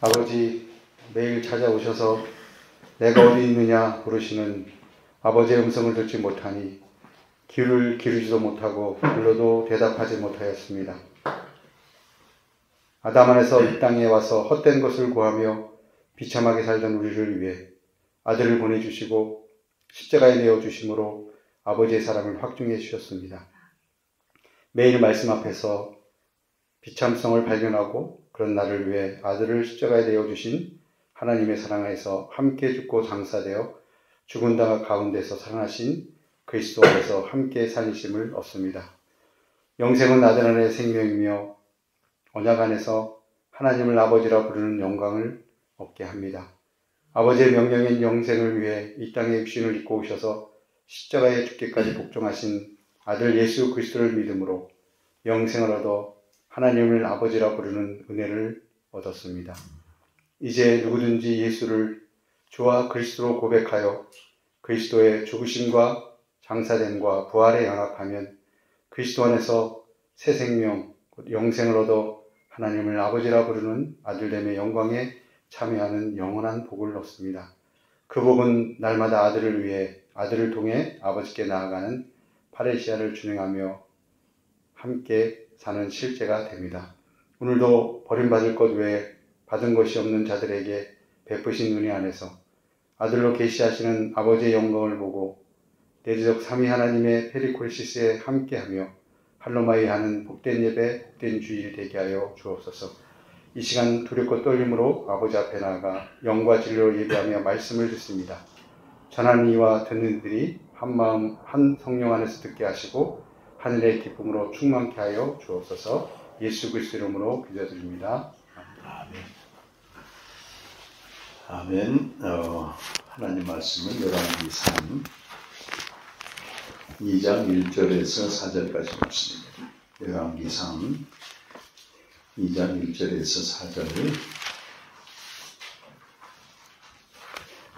아버지 매일 찾아오셔서 내가 어디 있느냐 부르시는 아버지의 음성을 듣지 못하니 귀를 기르지도 못하고 불러도 대답하지 못하였습니다. 아담 안에서 이 땅에 와서 헛된 것을 구하며 비참하게 살던 우리를 위해 아들을 보내주시고 십자가에 내어주심으로 아버지의 사랑을 확증해 주셨습니다. 매일 말씀 앞에서 비참성을 발견하고 그런 나를 위해 아들을 십자가에 내어주신 하나님의 사랑 안에서 함께 죽고 장사되어 죽은 당 가운데서 살아나신 그리스도 안에서 함께 살리심을 얻습니다. 영생은 아들 안의 생명이며 언약 안에서 하나님을 아버지라 부르는 영광을 얻게 합니다. 아버지의 명령인 영생을 위해 이 땅에 육신을 입고 오셔서 십자가에 죽기까지 복종하신 아들 예수 그리스도를 믿음으로 영생을 얻어 하나님을 아버지라 부르는 은혜를 얻었습니다. 이제 누구든지 예수를 주와 그리스도로 고백하여 그리스도의 죽으심과 장사됨과 부활에 연합하면 그리스도 안에서 새 생명, 영생을 얻어 하나님을 아버지라 부르는 아들됨의 영광에 참여하는 영원한 복을 얻습니다. 그 복은 날마다 아들을 위해 아들을 통해 아버지께 나아가는 파레시아를 준행하며 함께 사는 실제가 됩니다. 오늘도 버림받을 것 외에 받은 것이 없는 자들에게 베푸신 은혜 안에서 아들로 계시하시는 아버지의 영광을 보고 내지적 삼위 하나님의 페리콜시스에 함께하며 할로마이 하는 복된 예배, 복된 주일이 되게 하여 주옵소서. 이 시간 두렵고 떨림으로 아버지 앞에 나아가 영과 진리로 예배하며 말씀을 듣습니다. 전하는 이와 듣는 이들이 한 마음 한 성령 안에서 듣게 하시고 하늘의 기쁨으로 충만케 하여 주옵소서. 예수 그리스도 이름으로 기도드립니다. 아멘. 하나님 말씀은 열왕기상 2장 1절에서 4절까지 말씀입니다. 열왕기상 2장 1절에서 4절을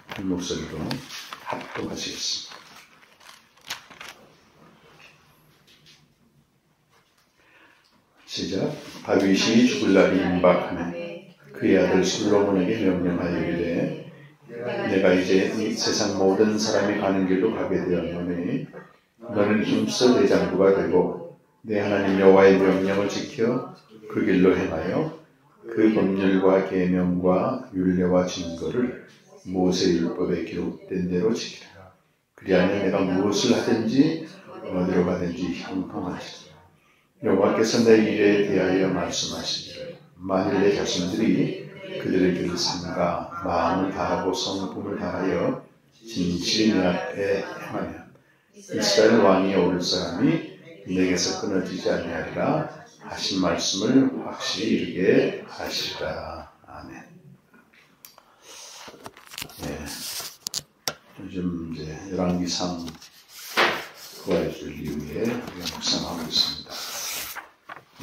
한 목소리로 합독하시겠습니다. 시작. 다윗이 죽을 날이 임박하매 그의 아들 솔로몬에게 명령하여 이르되 내가 이제 이 세상 모든 사람이 가는 길로 가게 되었노니 너는 힘써 대장부가 되고 내 하나님 여호와의 명령을 지켜 그 길로 행하여 그 법률과 계명과 율례와 증거를 모세 율법에 기록된 대로 지키라. 그리하면 내가 무엇을 하든지 어디로 가든지 형통하시리라. 여호와께서 내 일에 대하여 말씀하시기를 만일 내 자손들이 그들의 길을 삼가 마음을 다하고 성품을 다하여 진실이 내 앞에 행하면 이스라엘 왕이 오를 사람이 내게서 끊어지지 아니하리라 하신 말씀을 확실히 이르게 하시리라. 아멘. 네. 요즘 이제 열왕기상 부활절 이후에 우리가 묵상하고 있습니다.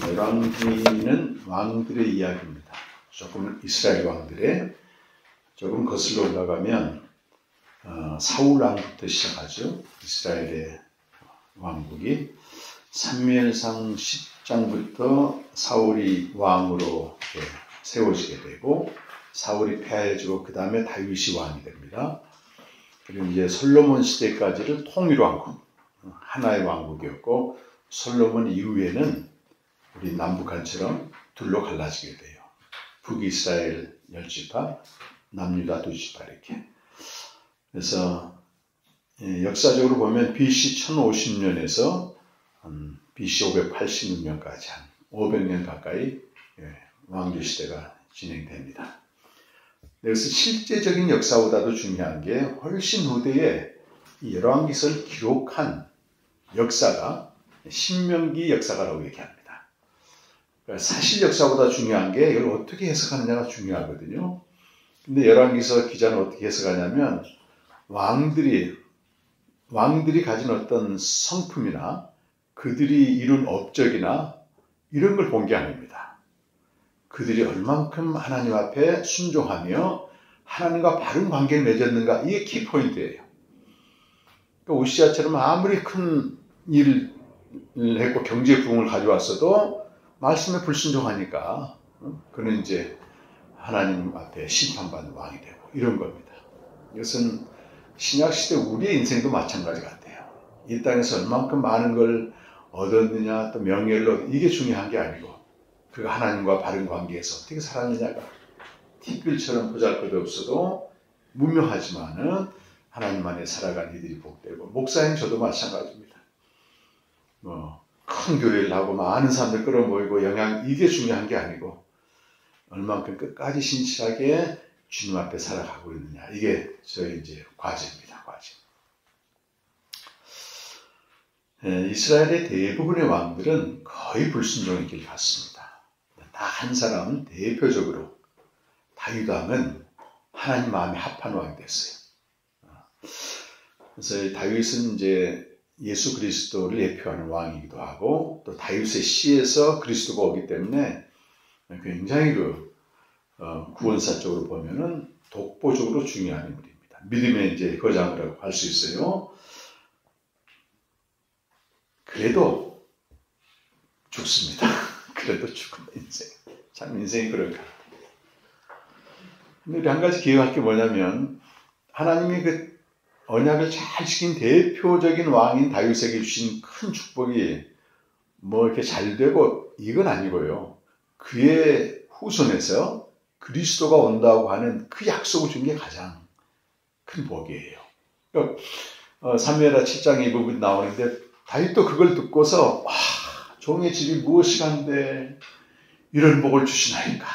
열왕기는 왕들의 이야기입니다. 조금 이스라엘 왕들의 조금 거슬러 올라가면 사울 왕부터 시작하죠. 이스라엘의 왕국이 사무엘상 10장부터 사울이 왕으로 세워지게 되고 사울이 패해지고 그 다음에 다윗이 왕이 됩니다. 그리고 이제 솔로몬 시대까지는 통일왕국, 하나의 왕국이었고 솔로몬 이후에는 우리 남북한처럼 둘로 갈라지게 돼요. 북이스라엘 10지파, 남유다 2지파 이렇게. 그래서 역사적으로 보면 BC 1050년에서 BC 586년까지 한 500년 가까이 왕조 시대가 진행됩니다. 그래서 실제적인 역사보다도 중요한 게 훨씬 후대에 이 열왕기서를 기록한 역사가 신명기 역사가라고 얘기합니다. 그러니까 사실 역사보다 중요한 게 이걸 어떻게 해석하느냐가 중요하거든요. 근데 열왕기서 기자는 어떻게 해석하냐면 왕들이 가진 어떤 성품이나 그들이 이룬 업적이나 이런 걸 본 게 아닙니다. 그들이 얼만큼 하나님 앞에 순종하며 하나님과 바른 관계를 맺었는가, 이게 키포인트예요. 그러니까 우시아처럼 아무리 큰 일을 했고 경제 부흥을 가져왔어도 말씀에 불순종하니까 그는 이제 하나님 앞에 심판받는 왕이 되고 이런 겁니다. 이것은 신약시대 우리의 인생도 마찬가지 같아요. 이 땅에서 얼만큼 많은 걸 얻었느냐 또 명예를 얻느냐 이게 중요한 게 아니고 그가 하나님과 바른 관계에서 어떻게 살았느냐가 티끌처럼 보잘것없어도 무명하지만은 하나님 안에 살아간 이들이 복되고 목사님 저도 마찬가지입니다. 큰 교회를 하고 많은 사람들 끌어모이고 영향 이게 중요한 게 아니고 얼만큼 끝까지 신실하게 주님 앞에 살아가고 있느냐 이게 저희 이제 과제입니다. 과제. 이스라엘의 대부분의 왕들은 거의 불순종의 길 갔습니다. 다 한 사람은 대표적으로 다윗 왕은 하나님 마음에 합한 왕이 됐어요. 그래서 다윗은 이제 예수 그리스도를 예표하는 왕이기도 하고 또 다윗의 시에서 그리스도가 오기 때문에 굉장히 구원사적으로 보면은 독보적으로 중요한 인물입니다. 믿음의 이제 거장이라고 할 수 있어요. 그래도 죽습니다. 그래도 죽은 인생. 참 인생이 그럴까. 근데 우리 한 가지 기억할 게 뭐냐면 하나님이 그 언약을 잘 지킨 대표적인 왕인 다윗에게 주신 큰 축복이 뭐 이렇게 잘 되고 이건 아니고요. 그의 후손에서 그리스도가 온다고 하는 그 약속을 준 게 가장 큰 복이에요. 사무엘하 7장에 이 부분이 나오는데 다윗도 그걸 듣고서 종의 집이 무엇이 간데 이런 복을 주시나이까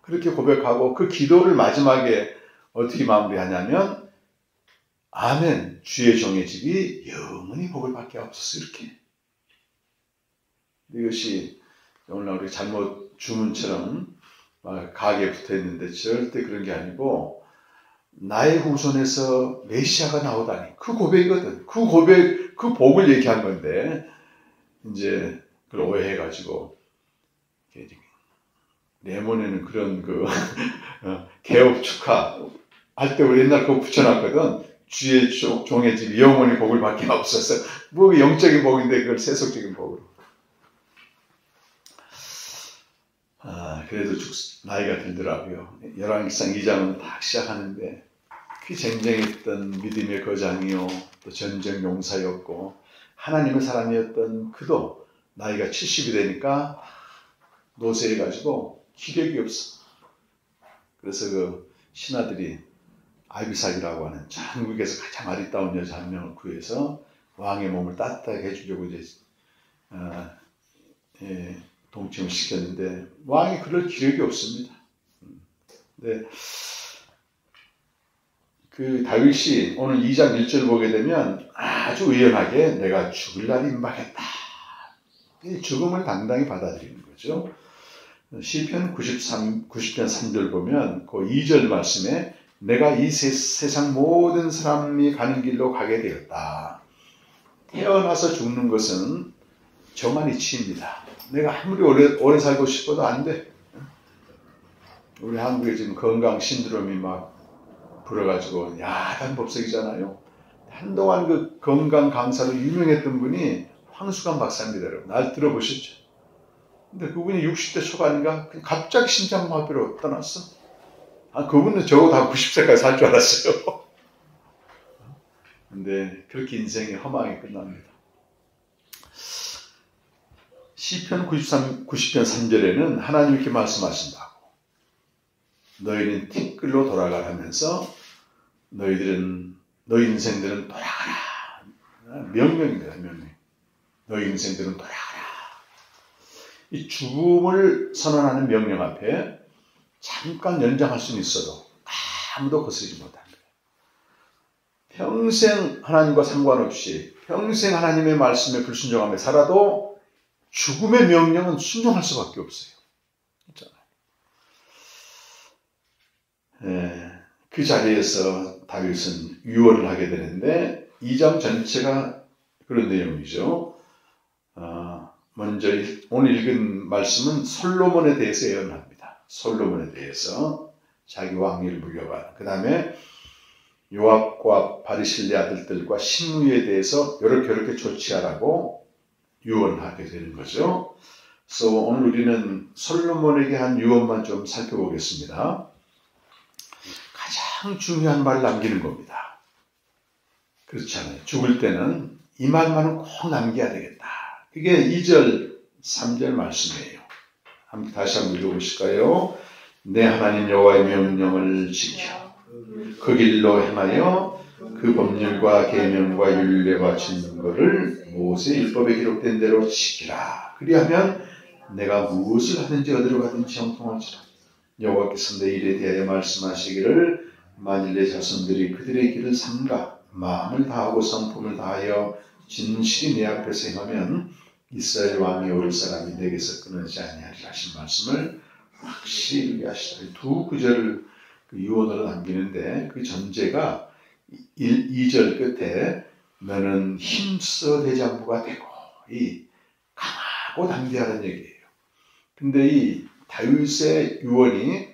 그렇게 고백하고 그 기도를 마지막에 어떻게 마무리하냐면 아멘 주의 종의 집이 영원히 복을 받게 하옵소서 이렇게. 이것이 오늘 우리 잘못 주문처럼 가게에 붙어있는데 절대 그런 게 아니고 나의 후손에서 메시아가 나오다니 그 고백이거든. 그 고백 그 복을 얘기한 건데 이제 그걸 오해해가지고 레몬에는 그런 개업 축하 할 때 우리 옛날 그거 붙여놨거든. 주의 종의 집 영원히 복을 받게 하옵소서. 뭐 영적인 복인데 그걸 세속적인 복으로. 그래도 나이가 들더라고요. 열왕기상 2장은 딱 시작하는데 그 쟁쟁했던 믿음의 거장이요 또 전쟁 용사였고 하나님의 사람이었던 그도 나이가 70이 되니까 노쇠해가지고 기력이 없어. 그래서 그 신하들이 아비삭이라고 하는 전국에서 가장 아리따운 여자 한 명을 구해서 왕의 몸을 따뜻하게 해주려고 이제 동침을 시켰는데 왕이 그럴 기력이 없습니다. 근데 그 다윗이 오늘 2장 1절을 보게 되면 아주 의연하게 내가 죽을 날이 임박했다. 이 죽음을 당당히 받아들이는 거죠. 시편 90편 3절 보면 그 2절 말씀에 내가 이 세상 모든 사람이 가는 길로 가게 되었다. 태어나서 죽는 것은 저만 이치입니다. 내가 아무리 오래 살고 싶어도 안 돼. 우리 한국에 지금 건강 신드롬이 막 불어가지고 야단법석이잖아요. 한동안 그 건강 강사로 유명했던 분이 황수관 박사입니다. 여러분. 날 들어보셨죠? 근데 그분이 60대 초반인가 갑자기 심장마비로 떠났어. 그분은 저거 다 90세까지 살 줄 알았어요. 근데 그렇게 인생이 허망하게 끝납니다. 시편 90편 3절에는 하나님 이렇게 말씀하신다고. 너희는 티끌로 돌아가라면서 너희 인생들은 돌아가라. 명령입니다. 명령. 너희 인생들은 돌아가라. 이 죽음을 선언하는 명령 앞에 잠깐 연장할 수는 있어도 아무도 거스르지 못한 거예요. 평생 하나님과 상관없이 평생 하나님의 말씀에 불순종하며 살아도 죽음의 명령은 순종할 수밖에 없어요. 그 자리에서 다윗은 유언을 하게 되는데 2장 전체가 그런 내용이죠. 먼저 오늘 읽은 말씀은 솔로몬에 대해서 예언합니다. 솔로몬에 대해서 자기 왕위를 물려받아. 그 다음에 요압과 바르실레 아들들과 신무에 대해서 이렇게 조치하라고 유언하게 되는 거죠. 그래서 오늘 우리는 솔로몬에게 한 유언만 좀 살펴보겠습니다. 가장 중요한 말을 남기는 겁니다. 그렇잖아요. 죽을 때는 이 말만은 꼭 남겨야 되겠다. 그게 2절, 3절 말씀이에요. 다시 한번 읽어보실까요? 내 하나님 여호와의 명령을 지켜 그 길로 행하여 그 법률과 계명과 율례와 증거를 모세 율법에 기록된 대로 지키라. 그리하면 내가 무엇을 하든지 어디로 가든지 형통할지라. 여호와께서 내 일에 대하여 말씀하시기를 만일 내 자손들이 그들의 길을 삼가 마음을 다하고 성품을 다하여 진실이 내 앞에서 행하면 이스라엘 왕이 올 사람이 내게서 끊어지지 아니하리라 하신 말씀을 확실히 이루게 하시라. 두 구절을 유언으로 남기는데 그 전제가 2절 끝에 너는 힘써 대장부가 되고 이 강하고 담대하는 얘기예요. 근데 이 다윗의 유언이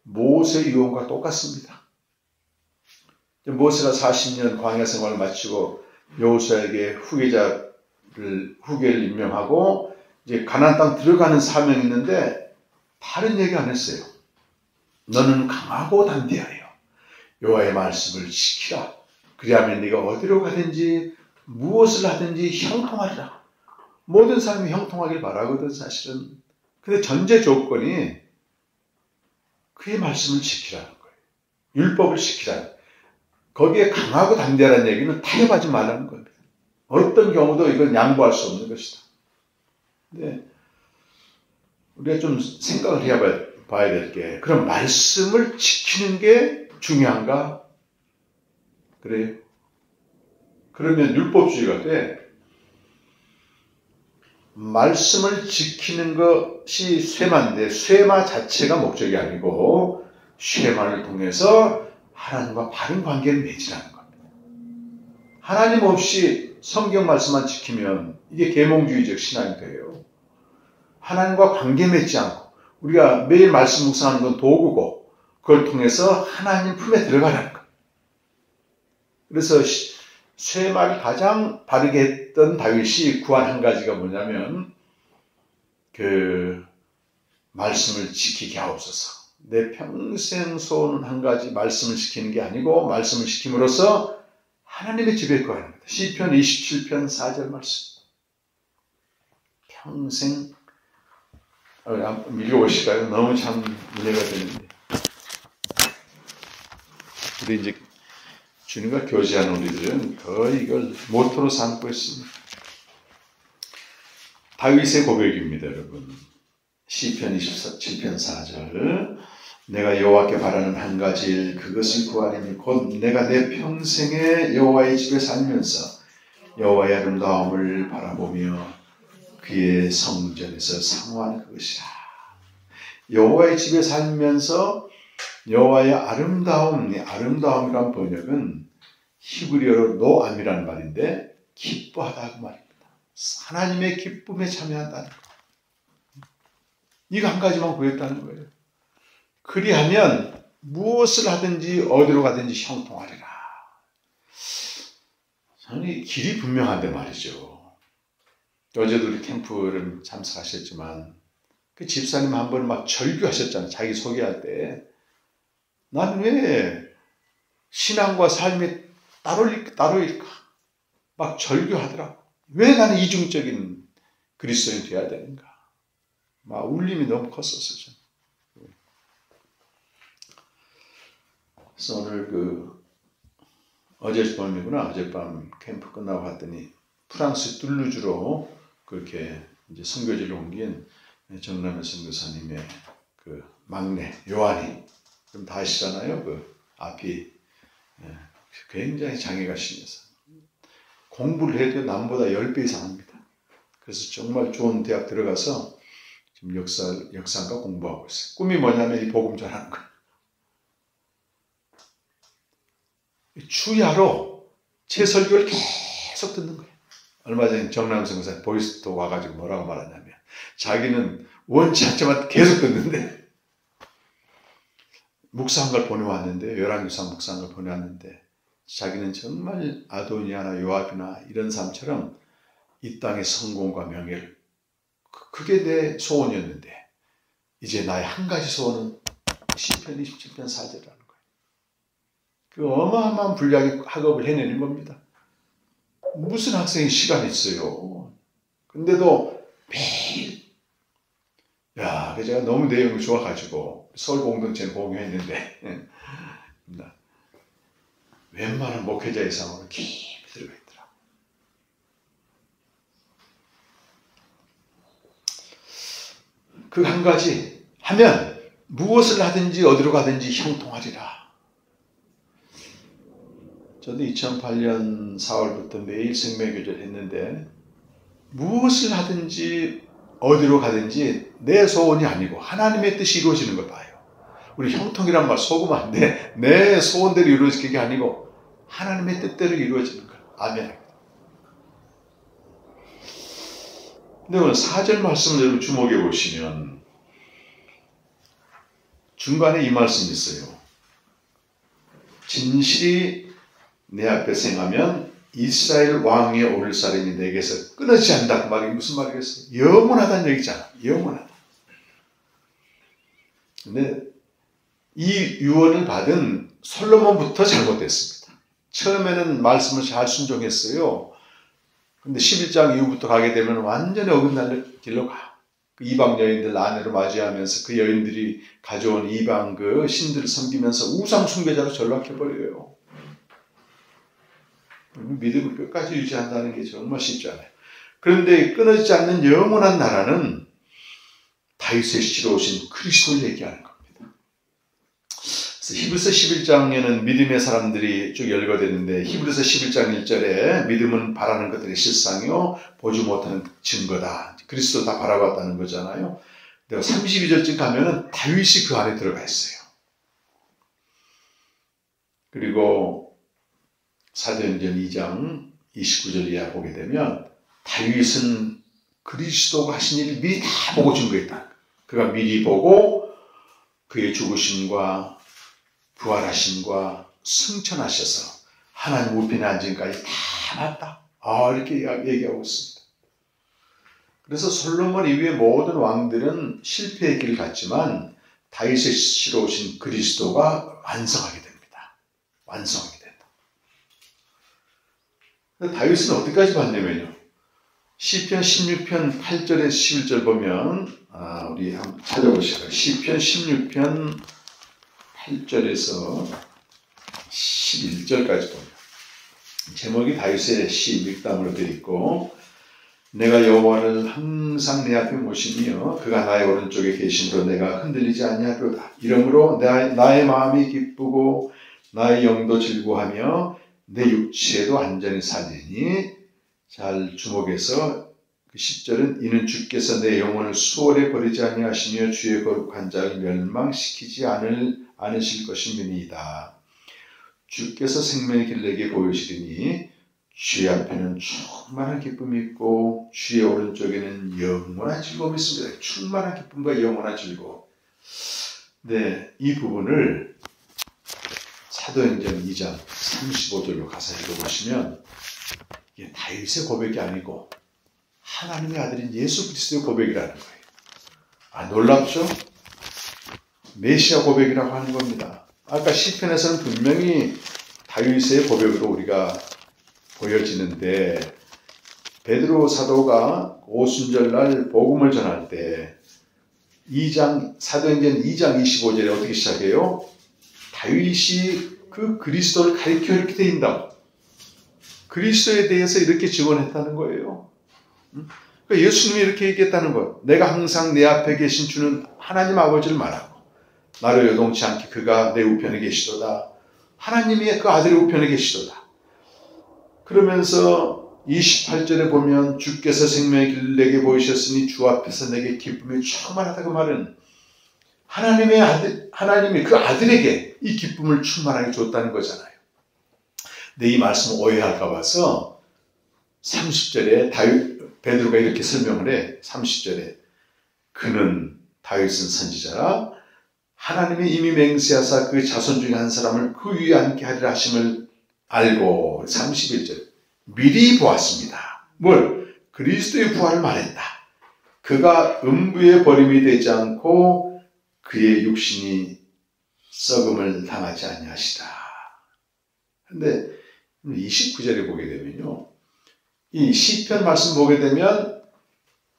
모세 유언과 똑같습니다. 모세가 40년 광야 생활을 마치고 여호수아에게 후계를 임명하고 이제 가나안 땅 들어가는 사명이 있는데 다른 얘기 안 했어요. 너는 강하고 담대하여 여호와의 말씀을 지키라. 그리하면 네가 어디로 가든지 무엇을 하든지 형통하리라. 모든 사람이 형통하길 바라거든 사실은. 근데 전제 조건이 그의 말씀을 지키라는 거예요. 율법을 지키라는 거예요. 거기에 강하고 담대하라는 얘기는 타협하지 말라는 겁니다. 어떤 경우도 이건 양보할 수 없는 것이다. 근데 우리가 좀 생각을 해봐야 될 게 그럼 말씀을 지키는 게 중요한가? 그래요? 그러면 율법주의가 돼. 말씀을 지키는 것이 쇠마인데 쇠마 자체가 목적이 아니고 쇠마를 통해서 하나님과 바른 관계를 맺으라는 겁니다. 하나님 없이 성경 말씀만 지키면 이게 계몽주의적 신앙이 돼요. 하나님과 관계 맺지 않고 우리가 매일 말씀 묵상하는 건 도구고 그걸 통해서 하나님 품에 들어가라는 거예요. 그래서 쇠마를 가장 바르게 했던 다윗이 구한 한 가지가 뭐냐면 그 말씀을 지키게 하옵소서. 내 평생 소원은 한 가지 말씀을 지키는 게 아니고 말씀을 지킴으로써 하나님의 집에 거하는 겁니다. 시편 27편 4절 말씀. 평생 읽어보실까요? 너무 참 은혜가 되는데. 우리 이제 주님과 교제하는 우리들은 거의 이걸 모토로 삼고 있습니다. 다윗의 고백입니다, 여러분. 시편 27편 4절. 내가 여호와께 바라는 한 가지 일 그것을 구하리니 곧 내가 내 평생에 여호와의 집에 살면서 여호와의 아름다움을 바라보며 그의 성전에서 사모하는 그것이라. 여호와의 집에 살면서 여호와의 아름다움이란 번역은 히브리어로 노암이라는 말인데 기뻐하다 그 말입니다. 하나님의 기쁨에 참여한다는 거. 이거 한 가지만 구했다는 거예요. 그리하면 무엇을 하든지 어디로 가든지 형통하리라. 저는 길이 분명한데 말이죠. 어제도 우리 캠프를 참석하셨지만 그 집사님 한 번 막 절규하셨잖아요. 자기 소개할 때. 나는 왜 신앙과 삶이 따로일까? 막 절규하더라고. 왜 나는 이중적인 그리스도인이 되어야 되는가? 막 울림이 너무 컸었어요. 저는. 그래서 오늘 어젯밤이구나. 어젯밤 캠프 끝나고 갔더니 프랑스 툴루즈로 그렇게 이제 선교지를 옮긴 정남현 선교사님의 그 막내 요한이 좀 다 아시잖아요. 그 앞이 굉장히 장애가 심해서 공부를 해도 남보다 10배 이상 합니다. 그래서 정말 좋은 대학 들어가서 지금 역사학과 공부하고 있어요. 꿈이 뭐냐면 이 복음 전하는 거예요. 주야로 제 설교를 계속 듣는 거예요. 얼마 전에 정남 선교사 보이스톡 와가지고 뭐라고 말하냐면 자기는 원치 않지만 계속 듣는데 묵상한 걸 보내왔는데 열왕기상 묵상한 걸 보내왔는데 자기는 정말 아도니아나 요압이나 이런 사람처럼 이 땅의 성공과 명예를 그게 내 소원이었는데 이제 나의 한 가지 소원은 시편 27편 4절이라는 거예요. 그 어마어마한 분량의 학업을 해내는 겁니다. 무슨 학생이 시간이 있어요. 근데도 매일 야, 제가 너무 내용이 좋아가지고 서울 공동체에 공유했는데 웬만한 목회자 이상으로 깊이 들어가 있더라. 그 한 가지 하면 무엇을 하든지 어디로 가든지 형통하리라. 저도 2008년 4월부터 매일 생명교제를 했는데 무엇을 하든지 어디로 가든지 내 소원이 아니고 하나님의 뜻이 이루어지는 걸 봐요. 우리 형통이란 말 속으면 안 돼. 내 소원대로 이루어지는 게 아니고 하나님의 뜻대로 이루어지는 걸. 아멘. 근데 오늘 4절 말씀을 여러분 주목해 보시면 중간에 이 말씀이 있어요. 진실이 내 앞에서 행하면 이스라엘 왕위에 오를 사람이 내게서 끊어지지 않는다. 그 말이 무슨 말이겠어요? 영원하다는 얘기잖아. 영원하다. 근데 이 유언을 받은 솔로몬부터 잘못됐습니다. 처음에는 말씀을 잘 순종했어요. 근데 11장 이후부터 가게 되면 완전히 어긋나는 길로 가. 그 이방 여인들 아내로 맞이하면서 그 여인들이 가져온 이방 그 신들을 섬기면서 우상 숭배자로 전락해버려요. 믿음을 끝까지 유지한다는 게 정말 쉽지 않아요. 그런데 끊어지지 않는 영원한 나라는 다윗의 씨로 오신 그리스도를 얘기하는 겁니다. 그래서 히브리서 11장에는 믿음의 사람들이 쭉 열거되는데 히브리서 11장 1절에 믿음은 바라는 것들의 실상이요 보지 못하는 증거다. 그리스도 다 바라봤다는 거잖아요. 32절쯤 가면은 다윗이 그 안에 들어가 있어요. 그리고 사도행전 2장 29절 이하 보게 되면 다윗은 그리스도가 하신 일을 미리 다 보고 증거했다. 그가 미리 보고 그의 죽으심과 부활하심과 승천하셔서 하나님 우편에 앉은까지 다 봤다. 이렇게 얘기하고 있습니다. 그래서 솔로몬 이후의 모든 왕들은 실패의 길을 갔지만 다윗의 씨로 오신 그리스도가 완성하게 됩니다. 완성하게 된다. 다윗은 어디까지 봤냐면요. 시편 16편 8절에서 11절 보면 우리 한번 찾아보시죠. 시편 16편 8절에서 11절까지 보면 제목이 다윗의 시 믹담으로 되어 있고 내가 여호와를 항상 내 앞에 모시며 그가 나의 오른쪽에 계심으로 내가 흔들리지 아니하리로다. 이러므로 나의 마음이 기쁘고 나의 영도 즐거워하며 내 육체도 안전히 살리니. 잘 주목해서 그 10절은 이는 주께서 내 영혼을 수월에 버리지 아니하시며 주의 거룩한 자를 멸망시키지 않으실 것임이니이다. 주께서 생명의 길 내게 보이시리니 주의 앞에는 충만한 기쁨이 있고 주의 오른쪽에는 영원한 즐거움이 있습니다. 충만한 기쁨과 영원한 즐거움. 네, 이 부분을 사도행전 2장 35절로 가서 읽어보시면 이게 다윗의 고백이 아니고 하나님의 아들인 예수 그리스도의 고백이라는 거예요. 놀랍죠? 메시아 고백이라고 하는 겁니다. 아까 시편에서는 분명히 다윗의 고백으로 우리가 보여지는데 베드로 사도가 오순절날 복음을 전할 때 사도행전 2장 25절에 어떻게 시작해요? 다윗이 그 그리스도를 가리켜 이렇게 되어 있다고. 그리스도에 대해서 이렇게 증언했다는 거예요. 그러니까 예수님이 이렇게 얘기했다는 거예요. 내가 항상 내 앞에 계신 주는 하나님 아버지를 말하고 나를 요동치 않게 그가 내 우편에 계시도다. 하나님이 그 아들의 우편에 계시도다. 그러면서 28절에 보면 주께서 생명의 길 내게 보이셨으니 주 앞에서 내게 기쁨이 충만하다. 그 말은 하나님이 그 아들에게 이 기쁨을 충만하게 줬다는 거잖아요. 근데 이 말씀을 오해할까 봐서 30절에 베드로가 이렇게 설명을 해. 30절에 그는 다윗은 선지자라 하나님이 이미 맹세하사 그 자손 중에 한 사람을 그 위에 앉게 하리라 하심을 알고 31절 미리 보았습니다. 뭘? 그리스도의 부활을 말했다. 그가 음부의 버림이 되지 않고 그의 육신이 썩음을 당하지 아니하시다. 근데 29절에 보게 되면요. 이 시편 말씀 보게 되면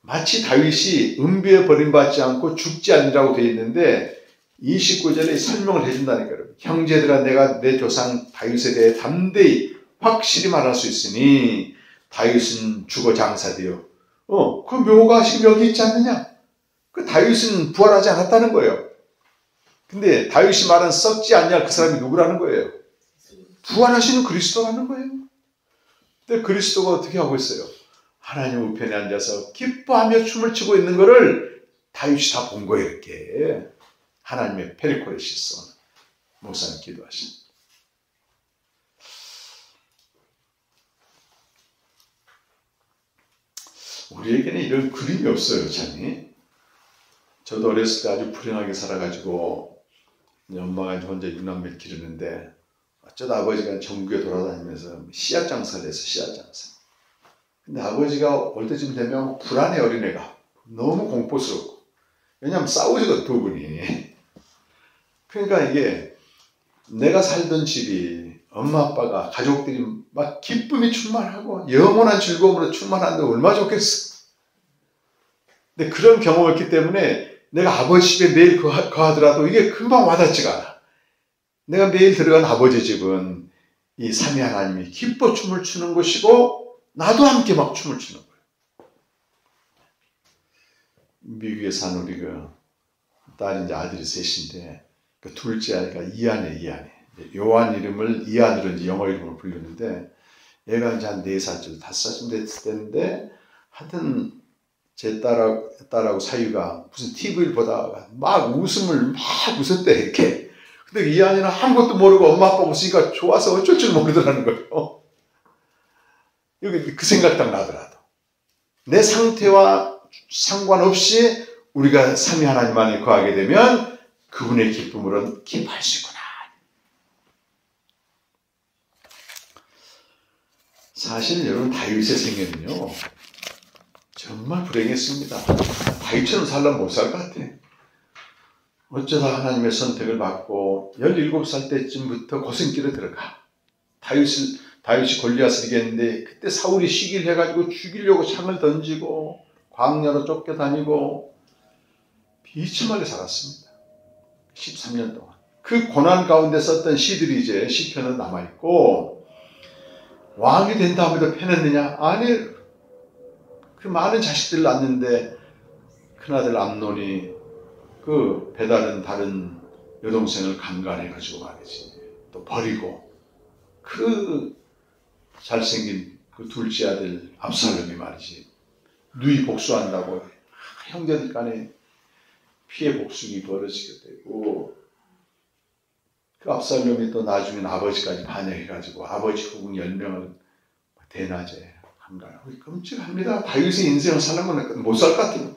마치 다윗이 은비에 버림받지 않고 죽지 않으라고 되어 있는데 29절에 설명을 해준다니까요. 형제들아 내가 내 조상 다윗에 대해 담대히 확실히 말할 수 있으니 다윗은 죽어 장사되어 그 묘가 지금 여기 있지 않느냐? 그 다윗은 부활하지 않았다는 거예요. 근데 다윗이 말한 썩지 않냐 그 사람이 누구라는 거예요? 부활하시는 그리스도라는 거예요. 근데 그리스도가 어떻게 하고 있어요? 하나님 우편에 앉아서 기뻐하며 춤을 추고 있는 거를 다윗이 다 본 거예요. 이렇게 하나님의 페리코레시스 목사님 기도하신. 우리에게는 이런 그림이 없어요. 참이. 저도 어렸을 때 아주 불행하게 살아가지고 엄마가 혼자 6남매를 기르는데 어쩌다 아버지가 전국에 돌아다니면서 씨앗 장사를 해서 씨앗 장사. 근데 아버지가 올 때쯤 되면 불안해 어린애가. 너무 공포스럽고. 왜냐하면 싸우거든 두 분이. 그러니까 이게 내가 살던 집이 엄마 아빠가 가족들이 막 기쁨이 충만하고 영원한 즐거움으로 충만한데 얼마나 좋겠어. 근데 그런 경험을 했기 때문에 내가 아버지 집에 매일 거하더라도 이게 금방 와닿지가 않아. 내가 매일 들어간 아버지 집은 이 삼위 하나님이 기뻐 춤을 추는 곳이고 나도 함께 막 춤을 추는 거예요. 미국에 사는 우리 딸이 이제 아들이 셋인데 그 둘째 아이가 이안에. 요한 이름을 이안으로 이제 영어 이름으로 부르는데 얘가 이제 한 4살쯤 5살쯤 됐을 때인데 하여튼 제 딸하고 사유가 무슨 TV를 보다가 막 웃음을 막 웃었대 이렇게. 근데 이안이는 아무것도 모르고 엄마 아빠 웃으니까 좋아서 어쩔 줄 모르더라는 거예요. 여기 그 생각 딱 나더라도 내 상태와 상관없이 우리가 삼위 하나님 안에 거하게 되면 그분의 기쁨으로는 기뻐할 수 있구나. 사실 여러분 다윗의 생애는요 정말 불행했습니다. 다윗처럼 살려면 못 살 것 같아. 어쩌다 하나님의 선택을 받고 17살 때쯤부터 고생길에 들어가. 다윗이 골리앗을 이겼는데 그때 사울이 시기를 해가지고 죽이려고 창을 던지고 광야로 쫓겨다니고 비참하게 살았습니다. 13년 동안. 그 고난 가운데 썼던 시들이 이제 시편은 남아있고 왕이 된 다음에도 패냈느냐? 아니, 그 많은 자식들을 낳는데 큰아들 암논이 그 배다른 다른 여동생을 강간해가지고 말이지 또 버리고 그 잘생긴 그 둘째 아들 압살롬이 말이지 누이 복수한다고 형제들 간에 피해 복수기 벌어지게 되고 그 압살롬이 또 나중에 아버지까지 반역해가지고 아버지 후궁 10명을 대낮에 한가하고 끔찍합니다. 다윗의 인생을 살려면 못 살 것 같아요.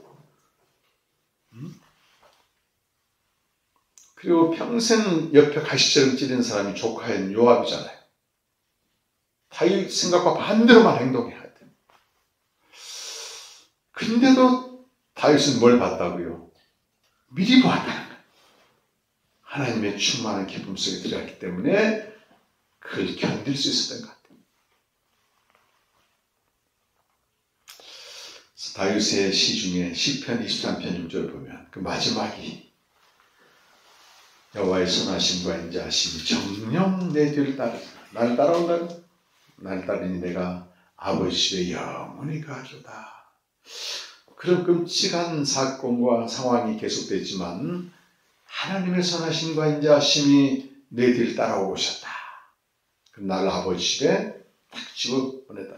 그리고 평생 옆에 가시처럼 찌른 사람이 조카인 요압이잖아요. 다윗 생각과 반대로만 행동해야 돼. 근데도 다윗은 뭘 봤다고요? 미리 보았다는 거예요. 하나님의 충만한 기쁨 속에 들어갔기 때문에 그걸 견딜 수 있었던 것 같아요. 다윗의 시 중에 시편 23편 6절을 보면 그 마지막이 여호와의 선하심과 인자하심이 정녕 내 뒤를 따르라. 나를 따라온다. 나를 따르니 내가 아버지 집에 영원히 가주다. 그런 끔찍한 사건과 상황이 계속되지만 하나님의 선하심과 인자하심이 내 뒤를 따라오고 오셨다. 그럼 나를 아버지 집에 딱 집어보냈다.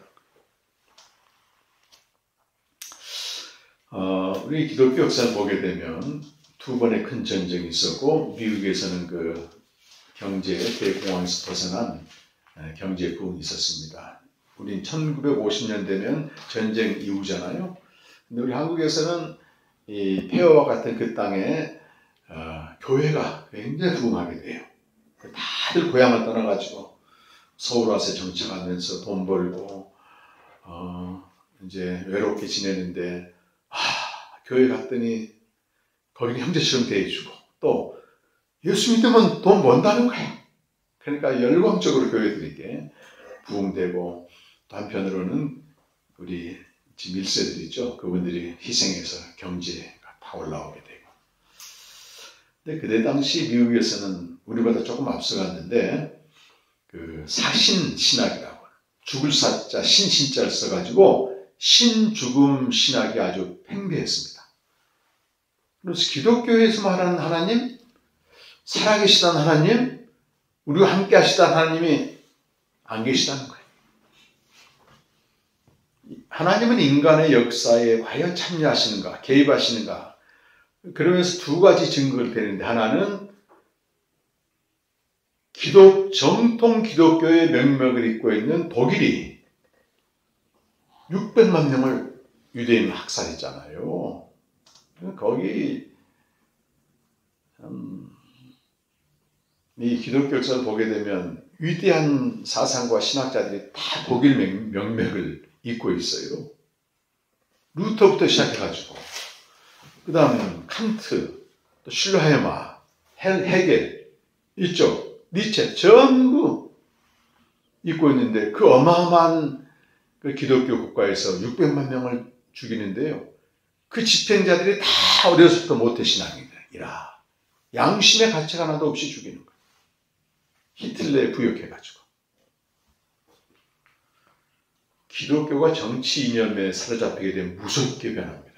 우리 기독교 역사를 보게 되면 두 번의 큰 전쟁이 있었고 미국에서는 그 경제 대공황에서 벗어난 경제 부흥이 있었습니다. 우린 1950년 되면 전쟁 이후잖아요. 근데 우리 한국에서는 이 폐허와 같은 그 땅에 교회가 굉장히 부흥하게 돼요. 다들 고향을 떠나가지고 서울 와서 정착하면서 돈 벌고 이제 외롭게 지내는데 교회 갔더니 거기는 형제처럼 대해주고 또 예수 믿으면 돈 번다는 거예요. 그러니까 열광적으로 교회들에게 부흥되고, 또 한편으로는 우리 지금 1세들 있죠. 그분들이 희생해서 경제가 다 올라오게 되고. 근데 그때 당시 미국에서는 우리보다 조금 앞서갔는데, 그 사신신학이라고, 죽을 사자 신신자를 써가지고 신죽음 신학이 아주 팽배했습니다. 그래서 기독교에서 말하는 하나님, 살아계시다는 하나님, 우리와 함께 하시다는 하나님이 안 계시다는 거예요. 하나님은 인간의 역사에 과연 참여하시는가, 개입하시는가. 그러면서 두 가지 증거를 대는데, 하나는 정통 기독교의 명맥을 잇고 있는 독일이 600만 명을 유대인 학살했잖아요. 거기 이 기독교 역사를 보게 되면 위대한 사상과 신학자들이 다 독일 명맥을 잇고 있어요. 루터부터 시작해가지고, 그 다음 칸트, 또 슐라헤마, 헤겔, 이쪽 니체 전부 잇고 있는데, 그 어마어마한 그 기독교 국가에서 600만 명을 죽이는데요. 그 집행자들이 다 어려서부터 모태신앙이라 양심의 가치가 하나도 없이 죽이는 거예요. 히틀러에 부역해가지고. 기독교가 정치 이념에 사로잡히게 되면 무섭게 변합니다.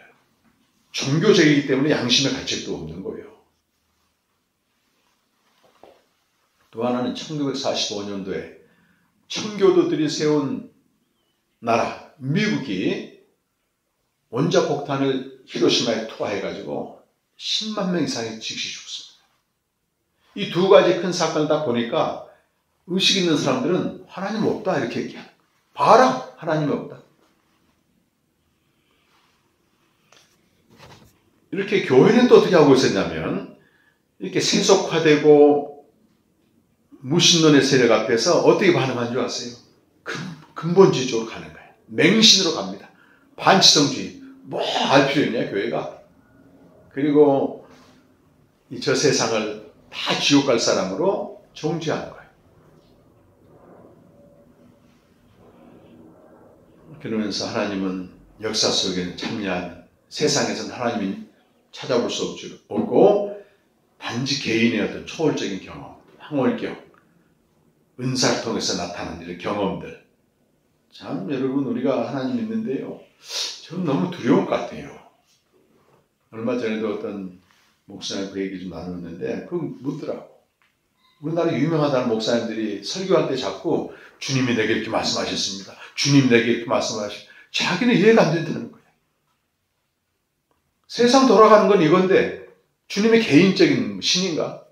종교적이기 때문에 양심의 가치도 없는 거예요. 또 하나는 1945년도에 청교도들이 세운 나라, 미국이 원자 폭탄을 히로시마에 투하해가지고 10만 명 이상이 즉시 죽습니다. 이 두 가지 큰 사건을 다 보니까 의식 있는 사람들은 하나님 없다 이렇게 얘기해요. 봐라, 하나님이 없다. 이렇게 교회는 또 어떻게 하고 있었냐면, 이렇게 세속화되고 무신론의 세력 앞에서 어떻게 반응한 줄 아세요? 근본주의적으로 가는 거예요. 맹신으로 갑니다. 반치성주의. 뭐 알 필요 있냐, 교회가. 그리고 저 세상을 다 지옥 갈 사람으로 정죄하는 거예요. 그러면서 하나님은 역사 속에 참여한 세상에서는 하나님이 찾아볼 수 없고, 단지 개인의 어떤 초월적인 경험, 황홀경, 은사를 통해서 나타나는 이런 경험들. 참 여러분, 우리가 하나님 믿는데요, 저는 너무 두려운 것 같아요. 얼마 전에도 어떤 목사님 그 얘기 좀 나눴는데, 그거 묻더라고. 우리나라 유명하다는 목사님들이 설교할 때 자꾸 주님이 내게 이렇게 말씀하셨습니다. 주님 내게 이렇게 말씀하셨습니다. 자기는 이해가 안 된다는 거예요. 세상 돌아가는 건 이건데 주님의 개인적인 신인가?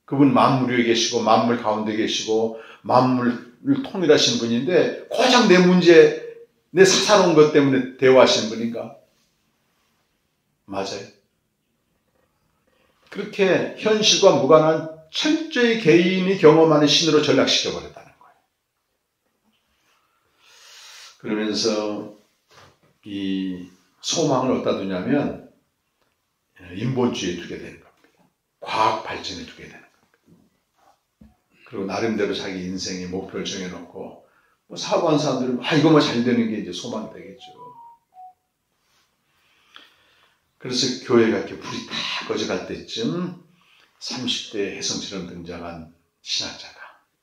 그분 만물 위에 계시고 만물 가운데 계시고 만물을 통일하신 분인데 고작 내 문제, 내 사사로운 것 때문에 대화하시는 분인가? 맞아요. 그렇게 현실과 무관한 철저히 개인이 경험하는 신으로 전락시켜버렸다는 거예요. 그러면서 이 소망을 어디다 두냐면 인본주의에 두게 되는 겁니다. 과학 발전에 두게 되는 겁니다. 그리고 나름대로 자기 인생의 목표를 정해놓고 뭐 사고한 사람들은 이거만 잘 되는 게 이제 소망이 되겠죠. 그래서 교회가 이렇게 불이 다 꺼져갈 때쯤 30대 혜성처럼 등장한 신학자가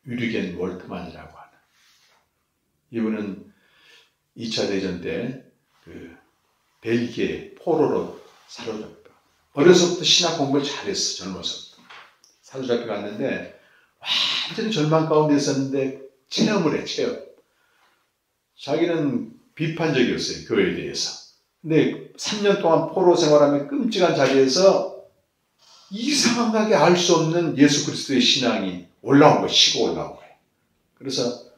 유리겐 월트만이라고 하는, 이분은 2차 대전 때 그 벨기에 포로로 사로잡혀, 어려서부터 신학 공부를 잘했어. 젊어서부터 사로잡혀 갔는데 완전히 절망 가운데 있었는데 체험을 해. 자기는 비판적이었어요, 교회에 대해서. 근데 3년 동안 포로 생활하며 끔찍한 자리에서 이상하게 알 수 없는 예수 그리스도의 신앙이 올라온 거예요. 치고 올라온 거예요. 그래서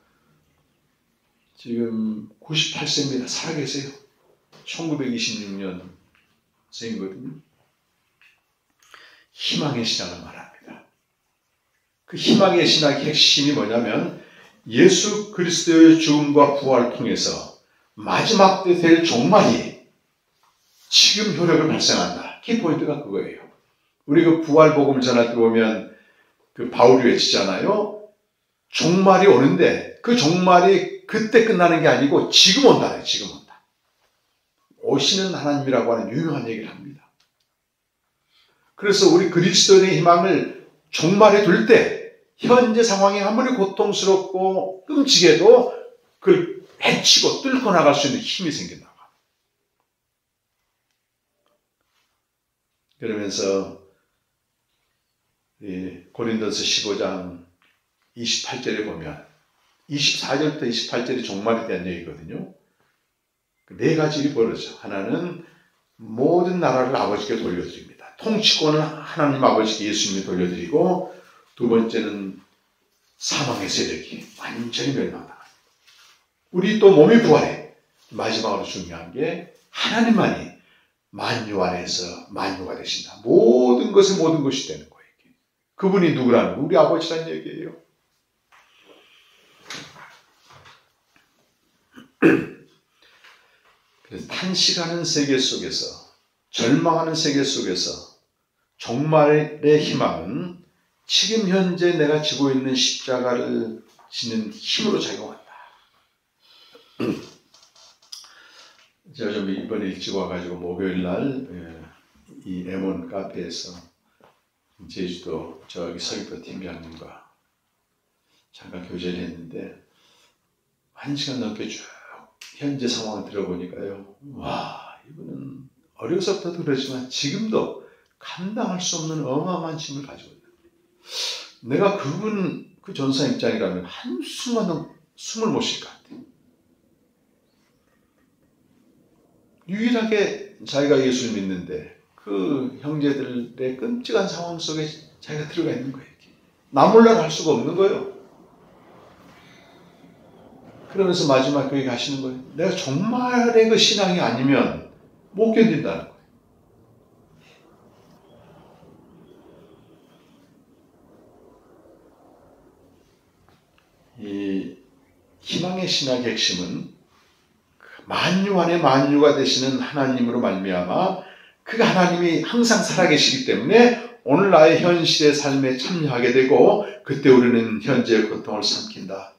지금 98세입니다. 살아계세요. 1926년 생이거든요. 희망의 신앙을 말합니다. 그 희망의 신학의 핵심이 뭐냐면 예수 그리스도의 죽음과 부활을 통해서 마지막 때 될 종말이 지금 효력을 발생한다. 키포인트가 그거예요. 우리 그 부활 복음을 전할 때 보면 그 바울이 외치잖아요. 종말이 오는데 그 종말이 그때 끝나는 게 아니고 지금 온다. 지금 온다. 오시는 하나님이라고 하는 유명한 얘기를 합니다. 그래서 우리 그리스도인의 희망을 종말에 둘 때 현재 상황이 아무리 고통스럽고 끔찍해도 그걸 헤치고 뚫고 나갈 수 있는 힘이 생긴다. 그러면서 고린도서 15장 28절에 보면 24절부터 28절이 종말에 대한 얘기거든요. 네 가지 일이 벌어져. 하나는 모든 나라를 아버지께 돌려드립니다. 통치권은 하나님 아버지께 예수님이 돌려드리고, 두 번째는 사망의 세력이 완전히 멸망합니다. 우리 또 몸이 부활해. 마지막으로 중요한 게 하나님만이 만유 안에서 만유가 되신다. 모든 것이 모든 것이 되는 거예요. 그분이 누구라는 거예요? 우리 아버지란 얘기예요. 그래서 탄식하는 세계 속에서, 절망하는 세계 속에서 종말의 희망은 지금 현재 내가 지고 있는 십자가를 지는 힘으로 작용한다. 제가 좀 이번에 일찍 와가지고 목요일날 이 M1 카페에서 제주도 저기 서귀포 팀장님과 잠깐 교제를 했는데 1시간 넘게 쭉 현재 상황을 들어보니까요. 와, 이분은 어려서부터도 그렇지만 지금도 감당할 수 없는 어마어마한 힘을 가지고 있다. 내가 그 전사 입장이라면 한숨만 숨을 못 쉴 것 같아요. 유일하게 자기가 예수를 믿는데 그 형제들의 끔찍한 상황 속에 자기가 들어가 있는 거예요. 나 몰라라 할 수가 없는 거예요. 그러면서 마지막 교회 가시는 거예요. 내가 정말의 그 신앙이 아니면 못 견딘다는 거예요. 이 희망의 신학의 핵심은 만유 안에 만유가 되시는 하나님으로 말미암아 그 하나님이 항상 살아계시기 때문에 오늘 나의 현실의 삶에 참여하게 되고, 그때 우리는 현재의 고통을 삼킨다.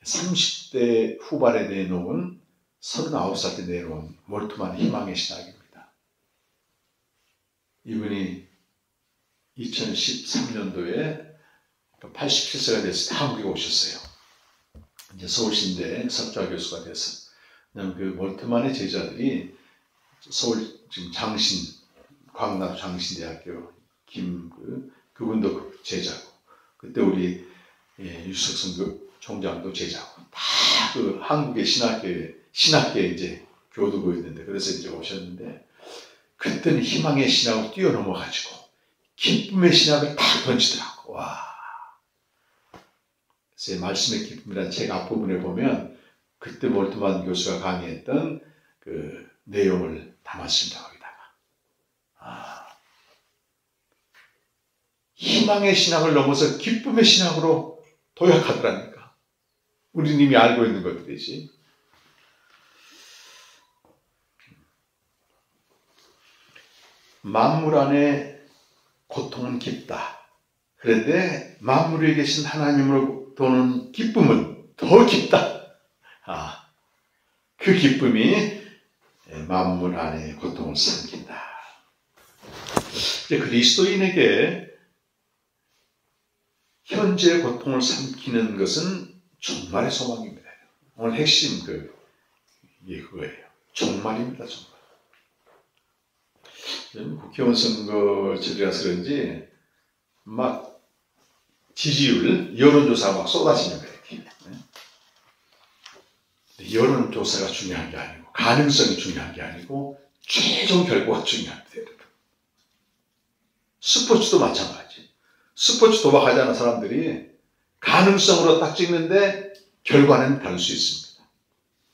30대 후반에 내놓은 39살 때 내놓은 몰트만 희망의 신학입니다. 이분이 2013년도에 87세가 됐을 때 한국에 오셨어요. 이제 서울신대 석좌 교수가 돼서. 그 몰트만의 제자들이 서울 지금 광남 장신대학교 그분도 제자고, 그때 우리 유석선 총장도 제자고, 다 그 한국의 신학계에 이제 교두고였는데, 그래서 이제 오셨는데, 그때는 희망의 신학을 뛰어넘어가지고 기쁨의 신학을 딱 던지더라고. 와. 제 말씀의 기쁨이라는 책 앞부분에 보면 그때 몰트만 교수가 강의했던 그 내용을 담았습니다. 거기다가. 희망의 신학을 넘어서 기쁨의 신학으로 도약하더라니까. 우리는 이미 알고 있는 것들이지. 만물 안에 고통은 깊다. 그런데 만물에 계신 하나님으로 도는 기쁨은 더 깊다. 그 기쁨이 만물 안에 고통을 삼킨다. 그리스도인에게 현재 고통을 삼키는 것은 종말의 소망입니다. 오늘 핵심 그거예요. 종말입니다. 종말. 국회의원 선거철이라서 그런지 막 지지율, 여론조사가 막 쏟아지는 거예요. 여론조사가 중요한 게 아니고, 가능성이 중요한 게 아니고, 최종 결과가 중요합니다. 스포츠도 마찬가지. 스포츠 도박하자는 사람들이 가능성으로 딱 찍는데 결과는 다를 수 있습니다.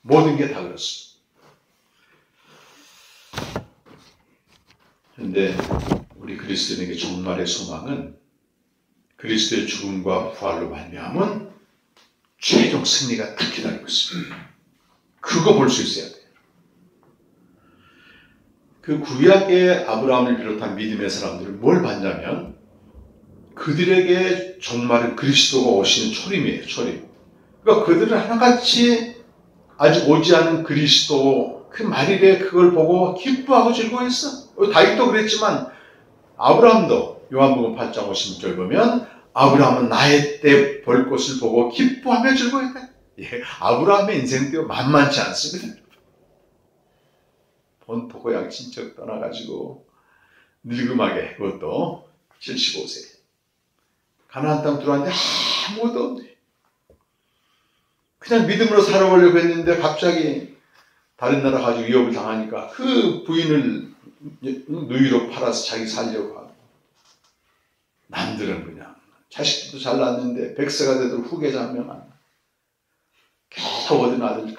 모든 게 다 그렇습니다. 그런데 우리 그리스도인에게 종말의 소망은 그리스도의 죽음과 부활로 말미암은 최종 승리가 딱 기다리고 있습니다. 그거 볼 수 있어야 돼요. 그 구약의 아브라함을 비롯한 믿음의 사람들은 뭘 봤냐면 그들에게 종말은 그리스도가 오시는 초림이에요. 초림. 그러니까 그들은 하나같이 아직 오지 않은 그리스도 그 말일에 그걸 보고 기뻐하고 즐거워했어. 다윗도 그랬지만 아브라함도 요한복음 8장 56절 보면 아브라함은 나의 때 볼 것을 보고 기뻐하며 즐거워했다. 예, 아브라함의 인생도 만만치 않습니다. 본토 고향 친척 떠나가지고 늙음하게 그것도 75세 가나안 땅 들어왔는데 아무것도 없네. 그냥 믿음으로 살아보려고 했는데 갑자기 다른 나라 가지고 위협을 당하니까 그 부인을 누이로 팔아서 자기 살려고 하고 남들은 그냥 자식들도 잘 낳았는데 100세가 돼도 후계자 한 명 안 나. 계속 얻은 아들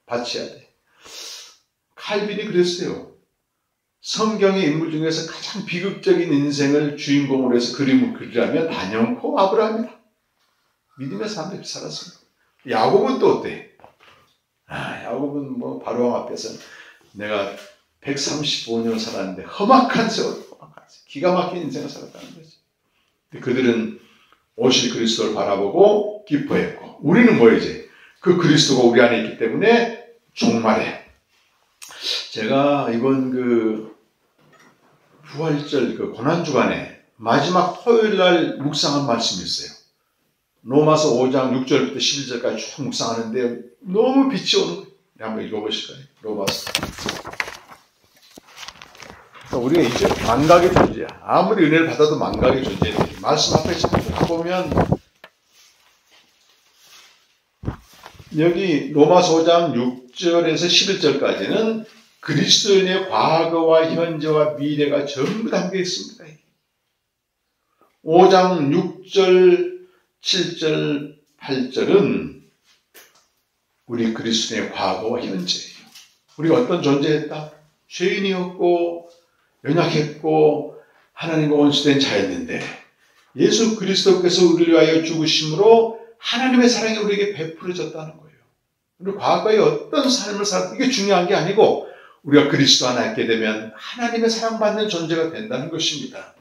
바쳐야 돼. 칼빈이 그랬어요. 성경의 인물 중에서 가장 비극적인 인생을 주인공으로 해서 그림을 그리라면 단연코 아브라함이다. 믿음의 삶을 살았습니다. 야곱은 또 어때? 야곱은 뭐 바로왕 앞에서 내가 135년 살았는데 험악한 세월, 기가 막힌 인생을 살았다는 거지. 그들은 오실 그리스도를 바라보고 기뻐했고, 우리는 뭐이지? 그 그리스도가 우리 안에 있기 때문에 종말에. 제가 이번 그 부활절 그 고난주간에 마지막 토요일 날 묵상한 말씀이 있어요. 로마서 5장 6절부터 11절까지 쭉 묵상하는데 너무 빛이 오는 거예요. 한번 읽어보실까요? 로마서. 우리가 이제 망각의 존재야. 아무리 은혜를 받아도 망각의 존재야. 말씀 앞에 보면 여기 로마서 5장 6절에서 11절까지는 그리스도인의 과거와 현재와 미래가 전부 담겨 있습니다. 5장 6절, 7절, 8절은 우리 그리스도인의 과거와 현재예요. 우리가 어떤 존재였다? 죄인이었고 연약했고 하나님과 원수된 자였는데 예수 그리스도께서 우리를 위하여 죽으심으로 하나님의 사랑이 우리에게 베풀어졌다는 거예요. 우리 과거에 어떤 삶을 살았고 이게 중요한 게 아니고 우리가 그리스도 안에 있게 되면 하나님의 사랑받는 존재가 된다는 것입니다.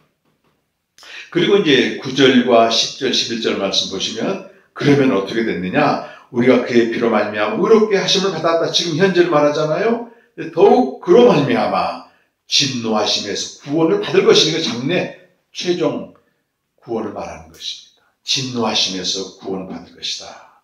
그리고 이제 9절과 10절, 11절 말씀 보시면 그러면 어떻게 됐느냐? 우리가 그의 피로 말미암아 의롭게 하심을 받았다. 지금 현재를 말하잖아요. 더욱 그로 말미암아 진노하심에서 구원을 받을 것이니까 장래 최종 구원을 말하는 것입니다. 진노하심에서 구원을 받을 것이다.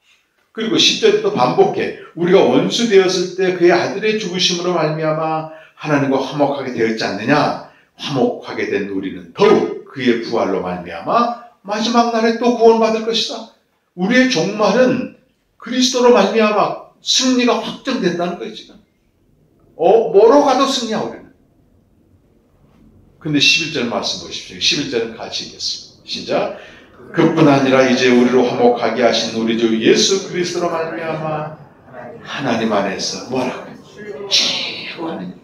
그리고 10절부터 반복해 우리가 원수 되었을 때 그의 아들의 죽으심으로 말미암아 하나님과 화목하게 되었지 않느냐. 화목하게 된 우리는 더욱 그의 부활로 말미암아 마지막 날에 또 구원받을 것이다. 우리의 종말은 그리스도로 말미암아 승리가 확정된다는 거예요. 지금 뭐로 가도 승리야 우리는. 근데 11절 말씀 보십시오. 11절은 같이 읽겠습니다. 시작. 그뿐 아니라 이제 우리로 화목하게 하신 우리 주 예수 그리스도로 말미암아 하나님 안에서 뭐라고? 최고하는.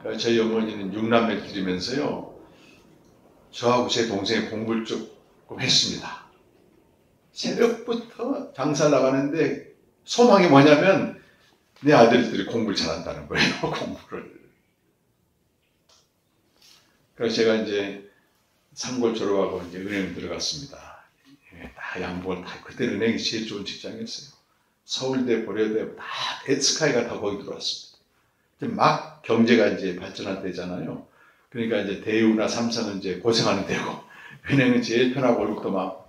그러니까 저희 어머니는 6남매 기르면서요. 저하고 제 동생이 공부를 조금 했습니다. 새벽부터 장사 나가는데 소망이 뭐냐면 내 아들들이 공부를 잘한다는 거예요. 공부를. 그래서 제가 이제 상골 졸업하고 이제 은행 들어갔습니다. 다 양복을 다 그때 은행이 제일 좋은 직장이었어요. 서울대, 고려대 다 에스카이가 다 거기 들어왔습니다. 막 경제가 이제 발전할 때잖아요. 그러니까 이제 대우나 삼성은 이제 고생하는 데고 은행은 제일 편하고 월급도 많고.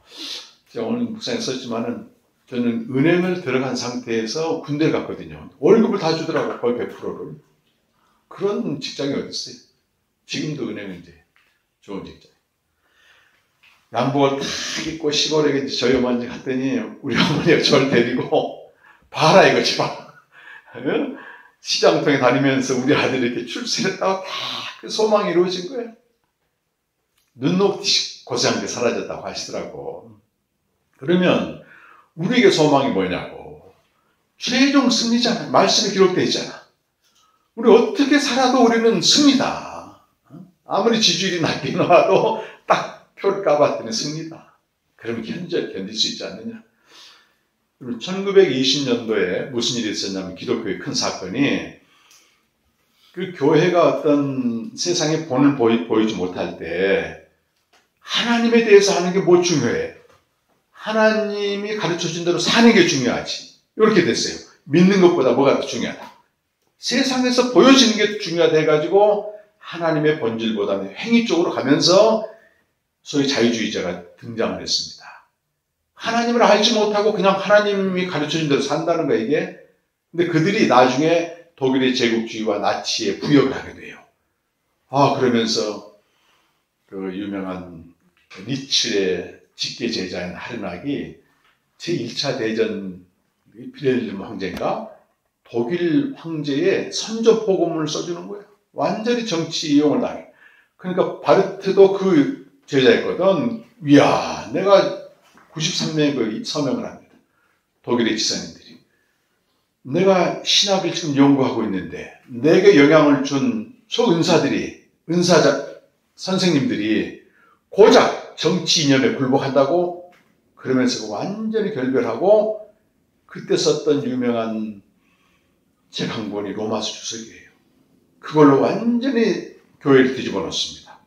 제가 오늘 묵상에 썼지만은 저는 은행을 들어간 상태에서 군대를 갔거든요. 월급을 다 주더라고요. 거의 100%를. 그런 직장이 어디 있어요? 지금도 은행은 이제 좋은 직장. 양복을 다 입고 시골에 이제 저희 어머니 갔더니 우리 어머니가 저를 데리고 봐라 이거지 봐. 시장통에 다니면서 우리 아들이 이렇게 출세했다고 다 그 소망이 이루어진 거예요. 눈 녹듯이 고생한 게 사라졌다고 하시더라고. 그러면 우리에게 소망이 뭐냐고. 최종 승리잖아. 말씀에 기록되어 있잖아. 우리 어떻게 살아도 우리는 승리다. 아무리 지지율이 낮게 나와도 딱 표를 까봤더니 승리다. 그러면 현재 견딜 수 있지 않느냐. 1920년도에 무슨 일이 있었냐면 기독교의 큰 사건이 그 교회가 어떤 세상의 본을 보이지 못할 때 하나님에 대해서 하는 게 뭐 중요해? 하나님이 가르쳐준 대로 사는 게 중요하지. 이렇게 됐어요. 믿는 것보다 뭐가 더 중요하다. 세상에서 보여지는 게 중요하다 해가지고 하나님의 본질보다는 행위 쪽으로 가면서 소위 자유주의자가 등장을 했습니다. 하나님을 알지 못하고 그냥 하나님이 가르쳐준 대로 산다는 거예요, 이게. 근데 그들이 나중에 독일의 제국주의와 나치에 부역을 하게 돼요. 그러면서 그 유명한 니츠의 직계 제자인 하르낙이 제1차 대전 빌헬름 황제인가? 독일 황제의 선전포고문을 써주는 거예요. 완전히 정치 이용을 당해. 그러니까 바르트도 그 제자였거든. 이야, 내가 93명의 그 서명을 합니다. 독일의 지사님들이. 내가 신학을 지금 연구하고 있는데 내게 영향을 준 초은사들이, 선생님들이 고작 정치 이념에 굴복한다고 그러면서 완전히 결별하고 그때 썼던 유명한 책 한 권이 로마서 주석이에요. 그걸로 완전히 교회를 뒤집어 놓습니다.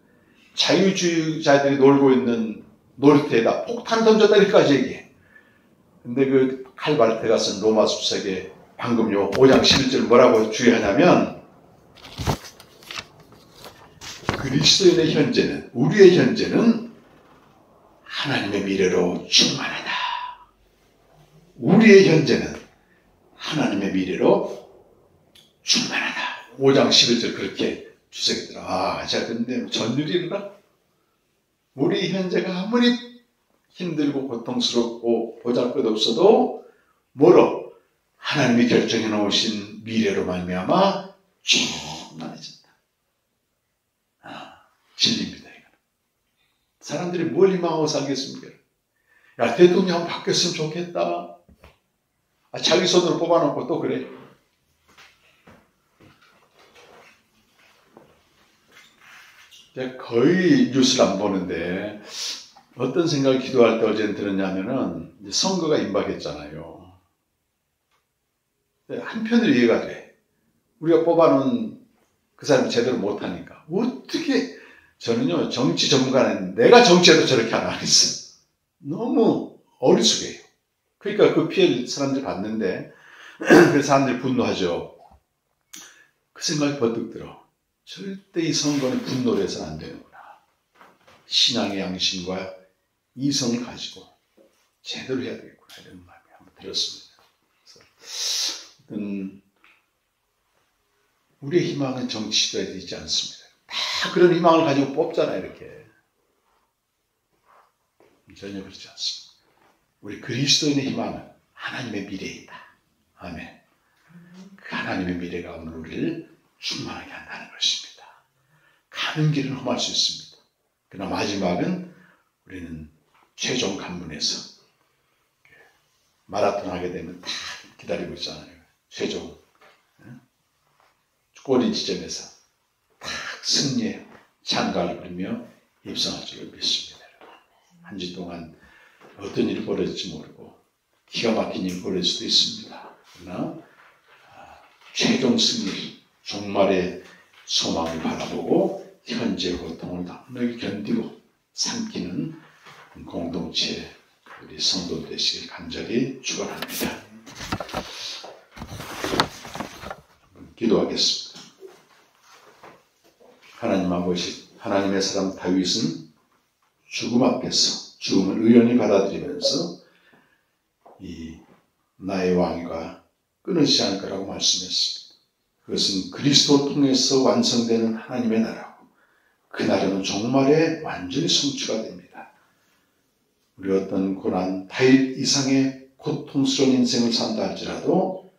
자유주의자들이 놀고 있는 놀이터에다 폭탄 던졌다기까지 얘기해. 근데 그 칼바르테가 쓴 로마서 주석에 방금 요 5장 11절 뭐라고 주의하냐면 그리스도인의 현재는, 우리의 현재는 하나님의 미래로 충만하다. 우리의 현재는 하나님의 미래로 충만하다. 5장 11절 그렇게 주석이더라. 자, 근데 전율이 일어나? 우리 현재가 아무리 힘들고 고통스럽고 보잘것없어도 뭐로? 하나님이 결정해 놓으신 미래로 말미암아 충만해진다. 진리입니다. 이거는. 사람들이 뭘 희망하고 살겠습니까? 야, 대통령 바뀌었으면 좋겠다. 자기 손으로 뽑아놓고 또 그래. 거의 뉴스를 안 보는데 어떤 생각을 기도할 때 어제는 들었냐면은 선거가 임박했잖아요. 한편으로 이해가 돼. 우리가 뽑아놓은 그 사람이 제대로 못하니까. 어떻게, 저는요, 정치 전문가는 내가 정치해도 저렇게 안 하겠어. 너무 어리숙해요. 그러니까 그 피해를 사람들이 받는데, 그 사람들이 분노하죠. 그 생각이 번뜩 들어. 절대 이 선거는 분노를 해서는 안 되는구나. 신앙의 양심과 이성을 가지고 제대로 해야 되겠구나. 이런 마음이 한번 들었습니다. 우리의 희망은 정치 지도에 있지 않습니다. 다 그런 희망을 가지고 뽑잖아요, 이렇게. 전혀 그렇지 않습니다. 우리 그리스도인의 희망은 하나님의 미래이다. 아멘. 그 하나님의 미래가 오늘 우리를 충만하게 한다는 것입니다. 가는 길은 험할 수 있습니다. 그러나 마지막은 우리는 최종 관문에서 마라톤 하게 되면 다 기다리고 있잖아요. 최종 꼬리 지점에서 딱 승리의 장가를 부리며 입성할 줄 믿습니다. 한 주 동안 어떤 일이 벌어질지 모르고 기가 막힌 일이 벌어질 수도 있습니다. 그러나 최종 승리, 종말의 소망을 바라보고 현재 고통을 넉넉히 견디고 삼키는 공동체 우리 성도 되시길 간절히 축원합니다. 기도하겠습니다. 하나님 아버지, 하나님의 사람 다윗은 죽음 앞에서 죽음을 의연히 받아들이면서 이 나의 왕위가 끊어지지 않을 거라고 말씀했습니다. 그것은 그리스도 통해서 완성되는 하나님의 나라고 그 나라는 종말에 완전히 성취가 됩니다. 우리 어떤 고난, 다윗 이상의 고통스러운 인생을 산다 할지라도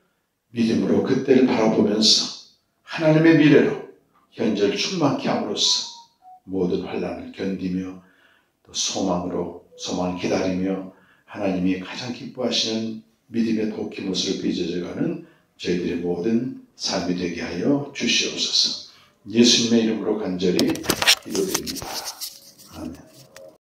믿음으로 그때를 바라보면서 하나님의 미래로 현재를 충만케 함으로써 모든 환난을 견디며 또 소망을 기다리며 하나님이 가장 기뻐하시는 믿음의 도끼못을 빚어져가는 저희들의 모든 삶이 되게 하여 주시옵소서. 예수님의 이름으로 간절히 기도드립니다.